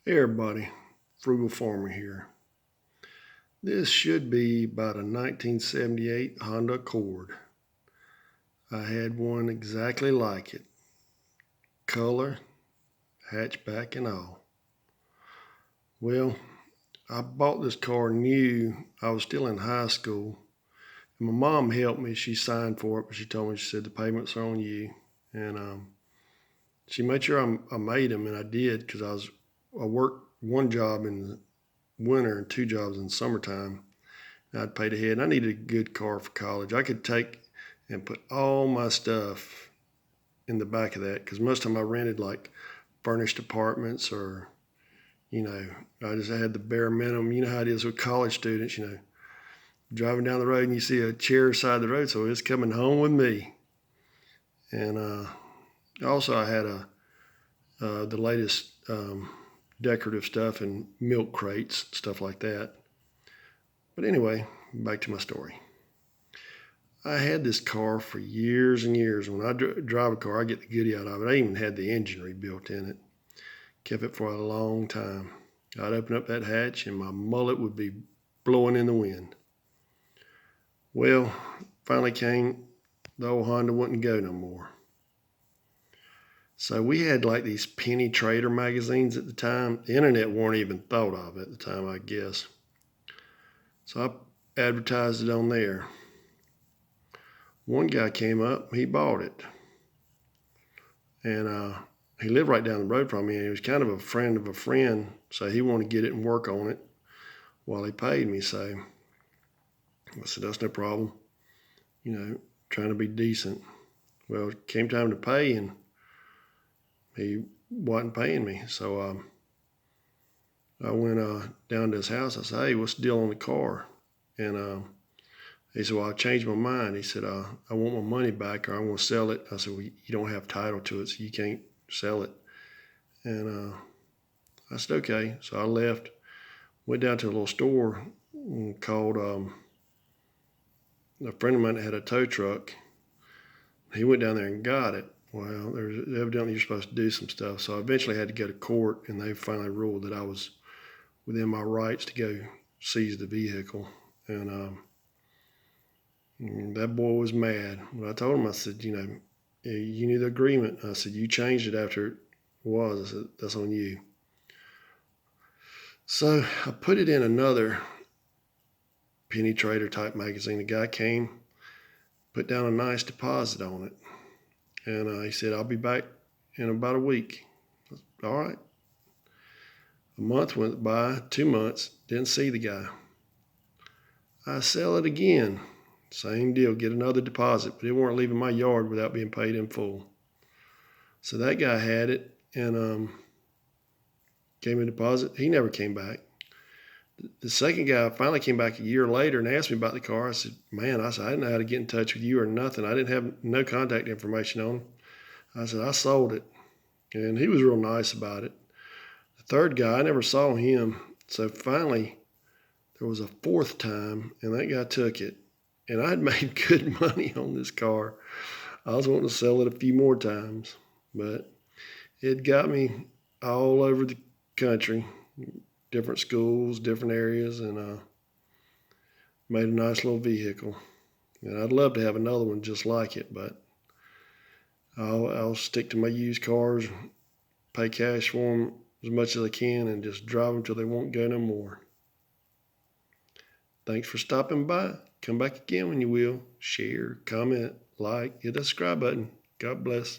Hey everybody, Frugal Farmer here. This should be about a 1978 Honda Accord. I had one exactly like it. Color, hatchback and all. Well, I bought this car new. I was still in high school. And my mom helped me. She signed for it, but she told me, she said, the payments are on you. And she made sure I made them, and I did because I worked one job in the winter and two jobs in the summertime. I'd paid ahead. And I needed a good car for college. I could take and put all my stuff in the back of that because most of the time I rented like furnished apartments or, I just had the bare minimum. You know how it is with college students, driving down the road and you see a chair side of the road. So it's coming home with me. And also I had the latest decorative stuff and milk crates, stuff like that. But anyway, back to my story. I had this car for years and years. When I drive a car, I get the goodie out of it. I even had the engine rebuilt in it. Kept it for a long time. I'd open up that hatch and my mullet would be blowing in the wind. Well, finally came, the old Honda wouldn't go no more. So we had like these penny trader magazines at the time. The internet weren't even thought of at the time, I guess. So I advertised it on there. One guy came up, he bought it. And he lived right down the road from me, and he was kind of a friend of a friend, so he wanted to get it and work on it while he paid me. So I said, that's no problem, trying to be decent. Well, it came time to pay, and he wasn't paying me. So I went down to his house. I said, hey, what's the deal on the car? And he said, well, I changed my mind. He said, I want my money back or I'm going to sell it. I said, well, you don't have title to it, so you can't sell it. And I said, okay. So I left, went down to a little store and called a friend of mine that had a tow truck. He went down there and got it. Well, there's evidently you're supposed to do some stuff. So I eventually had to go to court, and they finally ruled that I was within my rights to go seize the vehicle. And that boy was mad. When I told him, I said, you knew the agreement. I said, you changed it after it was. I said, that's on you. So I put it in another penny trader type magazine. The guy came, put down a nice deposit on it. And he said, I'll be back in about a week. Said, all right. A month went by, 2 months, didn't see the guy. I sell it again. Same deal, get another deposit, but it weren't leaving my yard without being paid in full. So that guy had it and gave me a deposit. He never came back. The second guy finally came back a year later and asked me about the car. I said, man, I didn't know how to get in touch with you or nothing. I didn't have no contact information on him. I said, I sold it. And he was real nice about it. The third guy, I never saw him. So finally, there was a fourth time, and that guy took it. And I'd made good money on this car. I was wanting to sell it a few more times, but it got me all over the country, different schools, different areas, and made a nice little vehicle. And I'd love to have another one just like it, but I'll stick to my used cars, pay cash for them as much as I can, and just drive them till they won't go no more. Thanks for stopping by. Come back again when you will. Share, comment, like, hit that subscribe button. God bless.